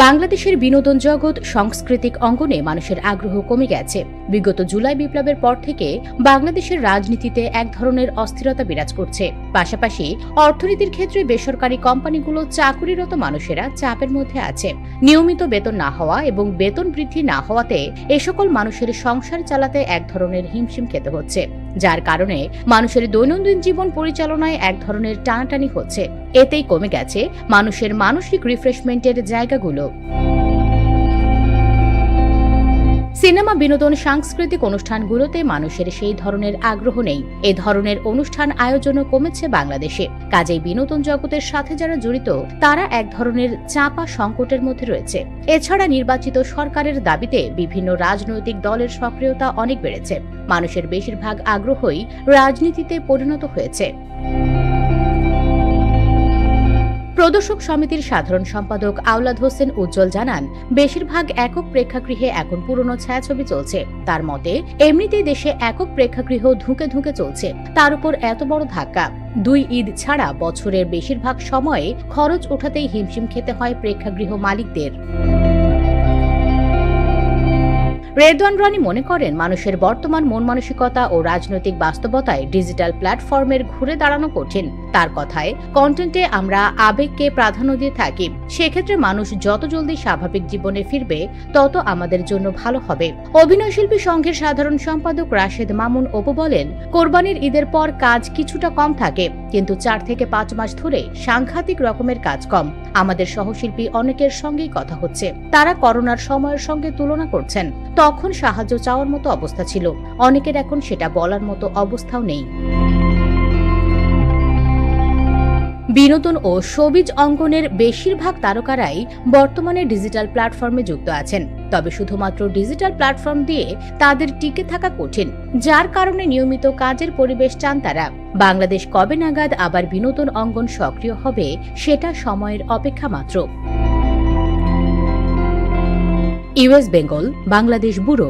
বাংলাদেশের বিনোদন জগৎ সাংস্কৃতিক অঙ্গনে মানুষের আগ্রহ কমে গেছে। বিগত জুলাই বিপ্লবের পর থেকে বাংলাদেশের রাজনীতিতে এক ধরনের অস্থিরতা বিরাজ করছে। পাশাপাশি অর্থনীতির ক্ষেত্রে বেসরকারি কোম্পানিগুলো চাকুরিরত মানুষেরা চাপের মধ্যে আছে। নিয়মিত বেতন না হওয়া এবং বেতন বৃদ্ধি না হওয়াতে এ সকল মানুষের সংসার চালাতে এক ধরনের হিমশিম খেতে হচ্ছে, যার কারণে মানুষের দৈনন্দিন জীবন পরিচালনায় এক ধরনের টানাটানি হচ্ছে। এতেই কমে গেছে মানুষের মানসিক রিফ্রেশমেন্টের জায়গাগুলো। সিনেমা, বিনোদন, সাংস্কৃতিক অনুষ্ঠানগুলোতে মানুষের সেই ধরনের আগ্রহ নেই। এ ধরনের অনুষ্ঠান আয়োজনও কমেছে বাংলাদেশে। কাজেই বিনোদন জগতের সাথে যারা জড়িত তারা এক ধরনের চাপা সংকটের মধ্যে রয়েছে। এছাড়া নির্বাচিত সরকারের দাবিতে বিভিন্ন রাজনৈতিক দলের সক্রিয়তা অনেক বেড়েছে। মানুষের বেশিরভাগ আগ্রহই রাজনীতিতে পরিণত হয়েছে। প্রদর্শক সমিতির সাধারণ সম্পাদক আওলাদ হোসেন উজ্জ্বল জানান, বেশিরভাগ একক প্রেক্ষাগৃহে এখন পুরনো ছায়াছবি চলছে। তার মতে, এমনিতেই দেশে একক প্রেক্ষাগৃহ ধুঁকে ধুঁকে চলছে, তার উপর এত বড় ধাক্কা। 2 ঈদ ছাড়া বছরের বেশিরভাগ সময়ে খরচ ওঠাতেই হিমশিম খেতে হয় প্রেক্ষাগৃহ মালিকদের। রেদওয়ান রানী মনে করেন, মানুষের বর্তমান মন মানসিকতা ও রাজনৈতিক বাস্তবতায় ডিজিটাল প্ল্যাটফর্মের ঘুরে দাঁড়ানো কঠিন। তার কথায়, কন্টেন্টে আমরা আবেগকে প্রাধান্য দিয়ে থাকি। সেক্ষেত্রে মানুষ যত জলদি স্বাভাবিক জীবনে ফিরবে তত আমাদের জন্য ভালো হবে। অভিনয়শিল্পী সংঘের সাধারণ সম্পাদক রাশেদ মামুন অপু বলেন, কোরবানির ঈদের পর কাজ কিছুটা কম থাকে, কিন্তু 4 থেকে 5 মাস ধরে সাংঘাতিক রকমের কাজ কম। আমাদের সহশিল্পী অনেকের সঙ্গেই কথা হচ্ছে। তারা করোনার সময়ের সঙ্গে তুলনা করছেন। তখন সাহায্য চাওয়ার মতো অবস্থা ছিল, অনেকের এখন সেটা বলার মতো অবস্থাও নেই। বিনোদন ও শোবিজ অঙ্গনের বেশিরভাগ তারকারাই বর্তমানে ডিজিটাল প্ল্যাটফর্মে যুক্ত আছেন। তবে শুধুমাত্র ডিজিটাল প্ল্যাটফর্ম দিয়ে তাদের টিকে থাকা কঠিন, যার কারণে নিয়মিত কাজের পরিবেশ চান তারা। বাংলাদেশ কবে নাগাদ আবার বিনোদন অঙ্গন সক্রিয় হবে সেটা সময়ের অপেক্ষা মাত্র। US Bengal, Bangladesh bureau.